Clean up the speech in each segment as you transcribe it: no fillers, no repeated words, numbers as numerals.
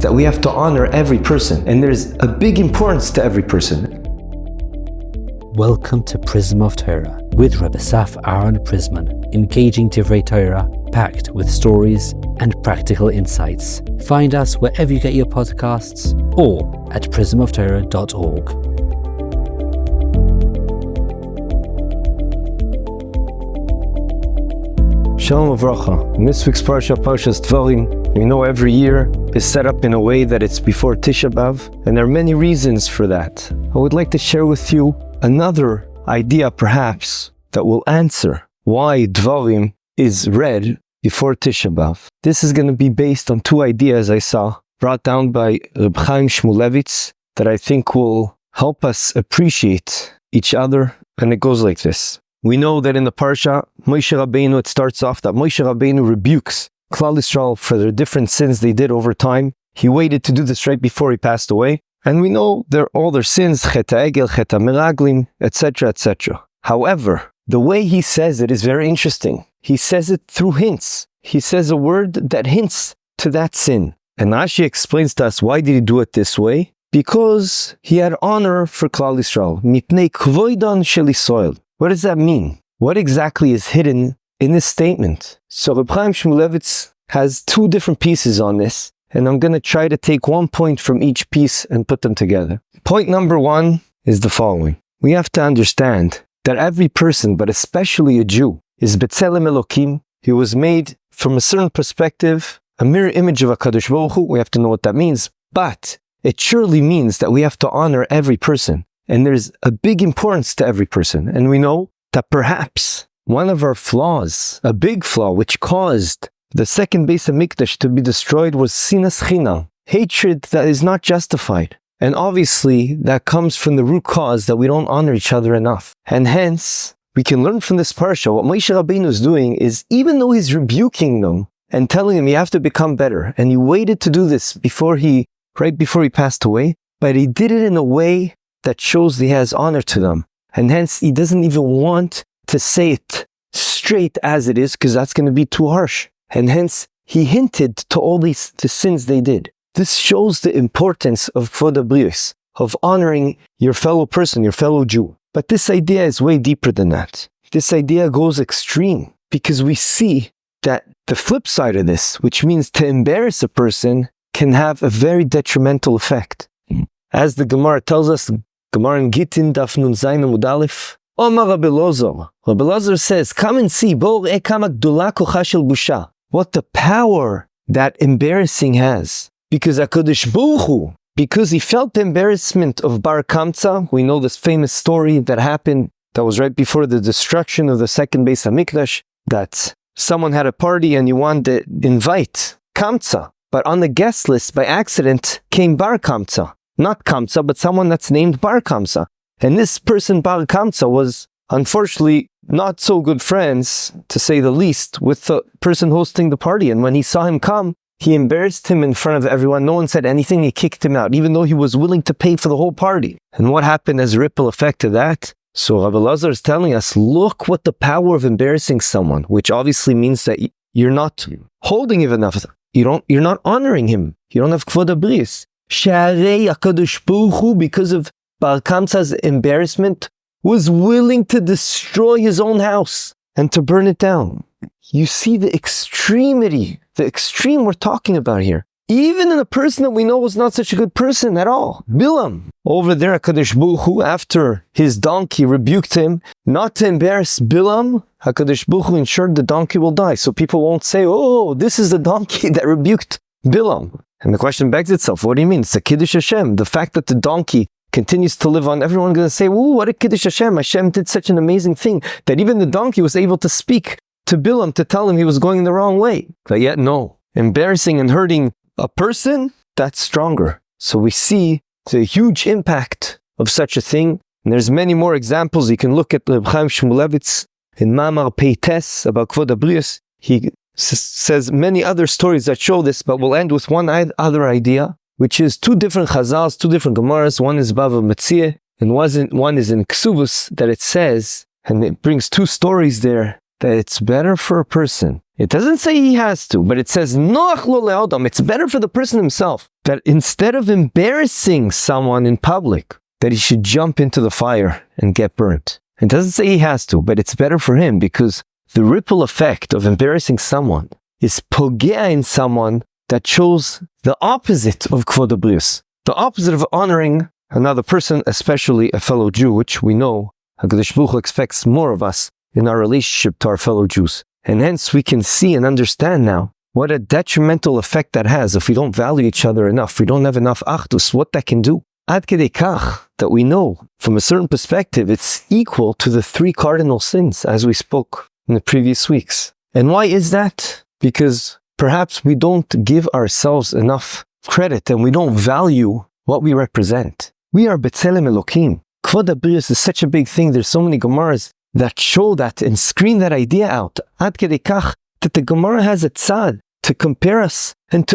that we have to honor every person, and there's a big importance to every person. Welcome to Prism of Torah with Reb Asaf Aharon Prisman, engaging Divrei Torah, packed with stories and practical insights. Find us wherever you get your podcasts or at prismoftorah.org. Shalom Avracha. In this week's Parshas Devarim, we know every year is set up in a way that it's before Tisha B'Av, and there are many reasons for that. I would like to share with you another idea perhaps that will answer why Devarim is read before Tisha B'Av. This is going to be based on two ideas I saw brought down by Reb Chaim Shmulevitz that I think will help us appreciate each other, and it goes like this. We know that in the Parsha, Moshe Rabbeinu, it starts off that Moshe Rabbeinu rebukes Klal Yisrael for their different sins they did over time. He waited to do this right before he passed away. And we know all their sins, Chet HaEgel, Chet HaMeraglim, etc., etc. However, the way he says it is very interesting. He says it through hints. He says a word that hints to that sin. And Rashi explains to us why did he do it this way? Because he had honor for Klal Yisrael. Mipnei Kavod Shel Yisrael. What does that mean? What exactly is hidden in this statement? So Reb Chaim Shmulevitz has two different pieces on this, and I'm going to try to take one point from each piece and put them together. Point number one is the following. We have to understand that every person, but especially a Jew, is B'Tselem Elokim. He was made from a certain perspective, a mirror image of HaKadosh Baruch Hu. We have to know what that means. But it surely means that we have to honor every person. And there's a big importance to every person. And we know that perhaps one of our flaws, a big flaw which caused the second Beis Hamikdash to be destroyed, was sinas chinam, hatred that is not justified. And obviously that comes from the root cause that we don't honor each other enough. And hence, we can learn from this parsha, what Moshe Rabbeinu is doing is, even though he's rebuking them and telling them you have to become better, and he waited to do this right before he passed away, but he did it in a way that shows he has honor to them. And hence, he doesn't even want to say it straight as it is, because that's going to be too harsh. And hence, he hinted to all the sins they did. This shows the importance of Kavod HaBrios, of honoring your fellow person, your fellow Jew. But this idea is way deeper than that. This idea goes extreme, because we see that the flip side of this, which means to embarrass a person, can have a very detrimental effect. As the Gemara tells us, Gemara in Gittin, Daf Nun Zayin Amud Aleph, Omar Rabbi Elazar. Rabbi Elazar says, come and see, what the power that embarrassing has. Because HaKadosh Baruch Hu, because he felt the embarrassment of Bar Kamsa. We know this famous story that happened, that was right before the destruction of the second Beis Hamikdash, that someone had a party and you wanted to invite Kamsa. But on the guest list, by accident, came Bar Kamsa. Not Kamsa, but someone that's named Bar Kamsa. And this person, Bar Kamsa, was unfortunately not so good friends, to say the least, with the person hosting the party. And when he saw him come, he embarrassed him in front of everyone. No one said anything. He kicked him out, even though he was willing to pay for the whole party. And what happened as a ripple effect to that? So Rabbi Elazar is telling us, look what the power of embarrassing someone, which obviously means that you're not holding him enough. You're not honoring him. You don't have Kavod HaBrios. She'arei HaKadosh Baruch Hu, because of Bar Kamsa's embarrassment, was willing to destroy his own house and to burn it down. You see the extreme we're talking about here. Even in a person that we know was not such a good person at all. Bilam. Over there, HaKadosh Baruch Hu, after his donkey rebuked him not to embarrass Bilam, HaKadosh Baruch Hu ensured the donkey will die. So people won't say, oh, this is the donkey that rebuked Bilam. And the question begs itself, what do you mean? It's a Kiddush Hashem. The fact that the donkey continues to live on, everyone's going to say, oh, what a Kiddush Hashem. Hashem did such an amazing thing that even the donkey was able to speak to Bilam to tell him he was going the wrong way. But yet, no. Embarrassing and hurting a person, that's stronger. So we see the huge impact of such a thing. And there's many more examples. You can look at Reb Chaim Shmulevitz in Mamar Peites about Kavod HaBrios. He says many other stories that show this, but we'll end with one other idea, which is two different Chazals, two different Gemaras. One is Bava Metzia, and one is in Ksubus, that it says, and it brings two stories there, that it's better for a person. It doesn't say he has to, but it says, Noach lo le'odam. It's better for the person himself that instead of embarrassing someone in public, that he should jump into the fire and get burnt. It doesn't say he has to, but it's better for him because the ripple effect of embarrassing someone is pogea in someone that chose the opposite of Kavod Habrius, the opposite of honoring another person, especially a fellow Jew, which we know HaKadosh Baruch Hu expects more of us in our relationship to our fellow Jews. And hence we can see and understand now what a detrimental effect that has if we don't value each other enough, we don't have enough achdus, what that can do. Ad kedei kach, that we know from a certain perspective, it's equal to the 3 cardinal sins as we spoke in the previous weeks. And why is that? Because perhaps we don't give ourselves enough credit and we don't value what we represent. We are B'Tselem Elokim. Kavod Habrius is such a big thing. There's so many Gemaras that show that and screen that idea out. Ad kedei kach, that the Gemara has a tzad to compare us and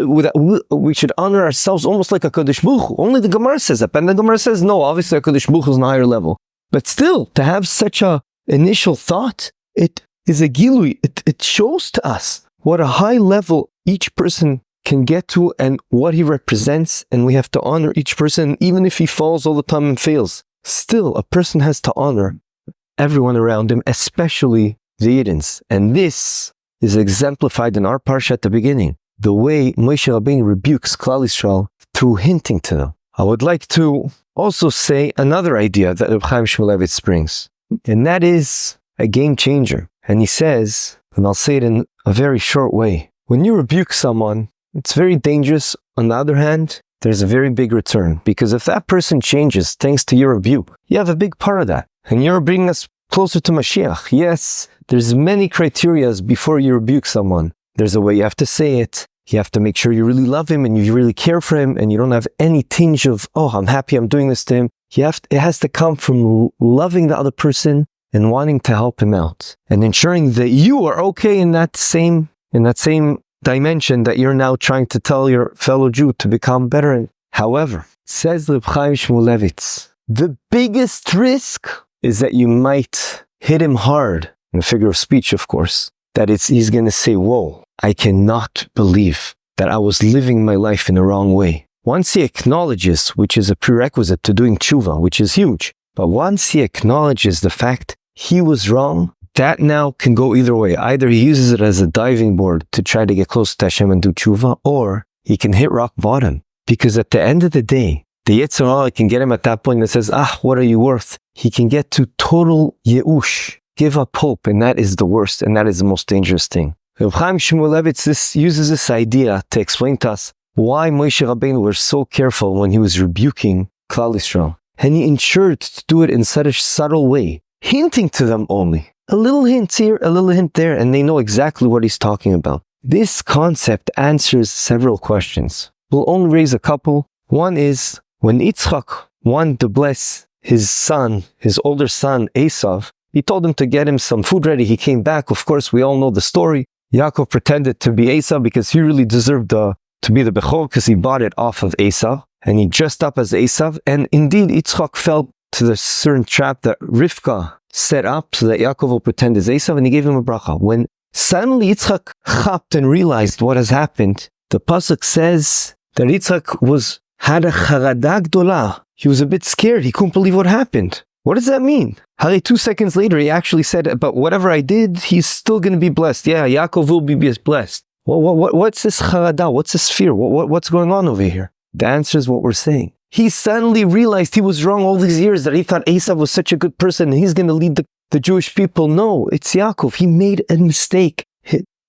we should honor ourselves almost like a Kadosh Baruch Hu. Only the Gemara says that. And the Gemara says, no, obviously a Kadosh Baruch Hu is on a higher level. But still, to have such a initial thought, it is a gilui. It shows to us what a high level each person can get to and what he represents, and we have to honor each person, even if he falls all the time and fails. Still, a person has to honor everyone around him, especially the Yidins. And this is exemplified in our parsha at the beginning, the way Moshe Rabbeinu rebukes Klal Yisrael through hinting to them. I would like to also say another idea that Reb Chaim Shmulevitz brings, and that is a game changer. And he says, and I'll say it in a very short way, when you rebuke someone, it's very dangerous. On the other hand, there's a very big return, because if that person changes thanks to your rebuke, you have a big part of that. And you're bringing us closer to Mashiach. Yes, there's many criterias before you rebuke someone. There's a way you have to say it. You have to make sure you really love him and you really care for him and you don't have any tinge of, oh, I'm happy I'm doing this to him. It has to come from loving the other person and wanting to help him out and ensuring that you are okay in that same dimension that you're now trying to tell your fellow Jew to become better. However, says Reb Chaim Shmulevitz, the biggest risk is that you might hit him hard, in a figure of speech, of course, that he's going to say, whoa, I cannot believe that I was living my life in the wrong way. Once he acknowledges, which is a prerequisite to doing teshuvah, which is huge, but once he acknowledges the fact he was wrong, that now can go either way. Either he uses it as a diving board to try to get close to Hashem and do teshuvah, or he can hit rock bottom. Because at the end of the day, the Yetzer Hara can get him at that point that says, what are you worth? He can get to total yeush, give up hope, and that is the worst, and that is the most dangerous thing. Reb Chaim Shmulevitz uses this idea to explain to us why Moshe Rabbeinu was so careful when he was rebuking Klal Yisrael. And he ensured to do it in such a subtle way, hinting to them only. A little hint here, a little hint there, and they know exactly what he's talking about. This concept answers several questions. We'll only raise a couple. One is, when Yitzchak wanted to bless his son, his older son, Esav, he told him to get him some food ready. He came back. Of course, we all know the story. Yaakov pretended to be Esav because he really deserved to be the Bechor because he bought it off of Esav. And he dressed up as Esav. And indeed, Yitzchak fell to the certain trap that Rivka set up so that Yaakov will pretend as Esav, and he gave him a bracha. When suddenly Yitzchak chapped and realized what has happened, the pasuk says that Yitzchak had a charada gdola. He was a bit scared. He couldn't believe what happened. What does that mean? How 2 seconds later he actually said, but whatever I did, he's still going to be blessed. Yeah, Yaakov will be blessed. What's this charada? What's this fear? What's going on over here? The answer is what we're saying. He suddenly realized he was wrong all these years, that he thought Esav was such a good person and he's going to lead the Jewish people. No, it's Yaakov. He made a mistake.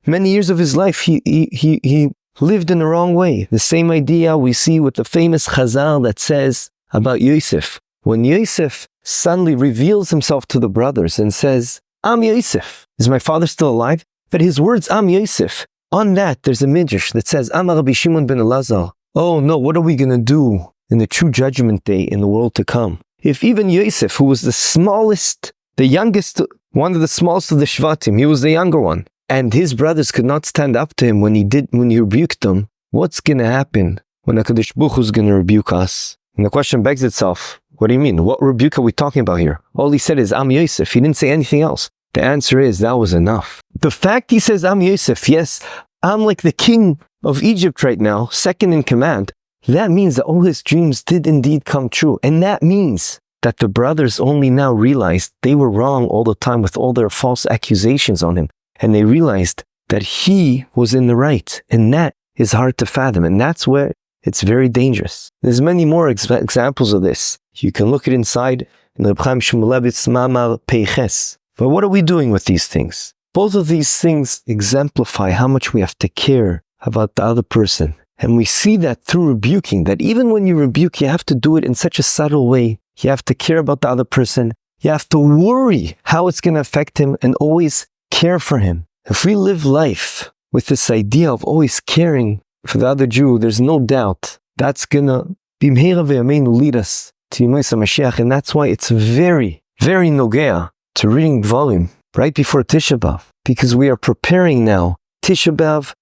Many years of his life, he lived in the wrong way. The same idea we see with the famous Chazal that says about Yosef. When Yosef suddenly reveals himself to the brothers and says, I'm Yosef. Is my father still alive? But his words, I'm Yosef. On that, there's a midrash that says, Amar Rabbi Shimon ben Elazar. Oh no, what are we going to do in the true judgment day in the world to come? If even Yosef, who was the smallest, the youngest, one of the smallest of the Shvatim, he was the younger one, and his brothers could not stand up to him when he rebuked them, what's going to happen when HaKadosh Baruch Hu is going to rebuke us? And the question begs itself, what do you mean? What rebuke are we talking about here? All he said is, I'm Yosef. He didn't say anything else. The answer is that was enough. The fact he says, I'm Yosef, yes, I'm like the king of Egypt right now, second in command, that means that all his dreams did indeed come true. And that means that the brothers only now realized they were wrong all the time with all their false accusations on him. And they realized that he was in the right. And that is hard to fathom. And that's where it's very dangerous. There's many more examples of this. You can look it inside in Reb Chaim Shmulevitz Mamar Peiches. But what are we doing with these things? Both of these things exemplify how much we have to care about the other person. And we see that through rebuking, that even when you rebuke, you have to do it in such a subtle way. You have to care about the other person. You have to worry how it's going to affect him and always care for him. If we live life with this idea of always caring for the other Jew, there's no doubt that's going to lead us to Yemais HaMashiach. And that's why it's very, very nogea to reading Devarim right before Tisha B'Av, because we are preparing now. Tisha B'Av,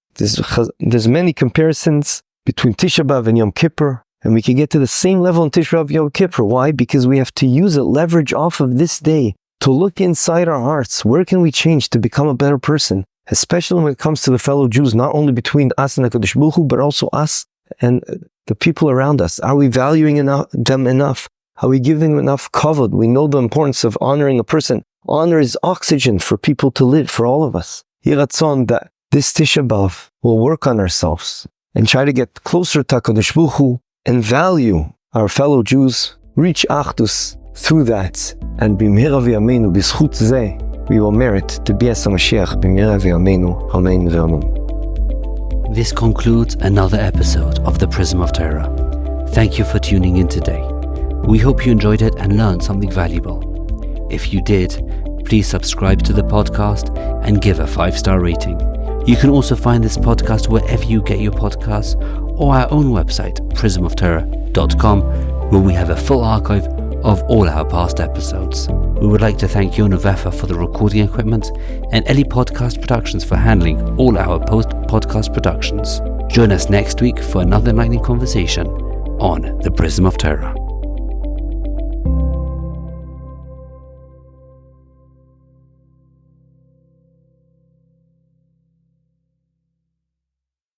there's many comparisons between Tisha B'Av and Yom Kippur, and we can get to the same level in Tisha B'Av Yom Kippur. Why? Because we have to use it, leverage off of this day to look inside our hearts. Where can we change to become a better person? Especially when it comes to the fellow Jews, not only between us and HaKadosh Baruch Hu, but also us and the people around us. Are we valuing them enough? Are we giving them enough kavod? We know the importance of honoring a person. Honor is oxygen for people to live, for all of us. Yiratzon that this Tisha B'Av will work on ourselves and try to get closer to HaKadosh Baruch Hu and value our fellow Jews, reach Achdus through that, and b'mehera v'yameinu, b'zchut zeh, we will merit to be as HaMashiach, b'mehera v'yameinu, amen v'amen. This concludes another episode of the Prism of Torah. Thank you for tuning in today. We hope you enjoyed it and learned something valuable. If you did, please subscribe to the podcast and give a 5-star rating. You can also find this podcast wherever you get your podcasts or our own website, prismoftorah.com, where we have a full archive of all our past episodes. We would like to thank Yona Vefa for the recording equipment and Eli Podcast Productions for handling all our post-podcast productions. Join us next week for another enlightening conversation on the Prism of Torah.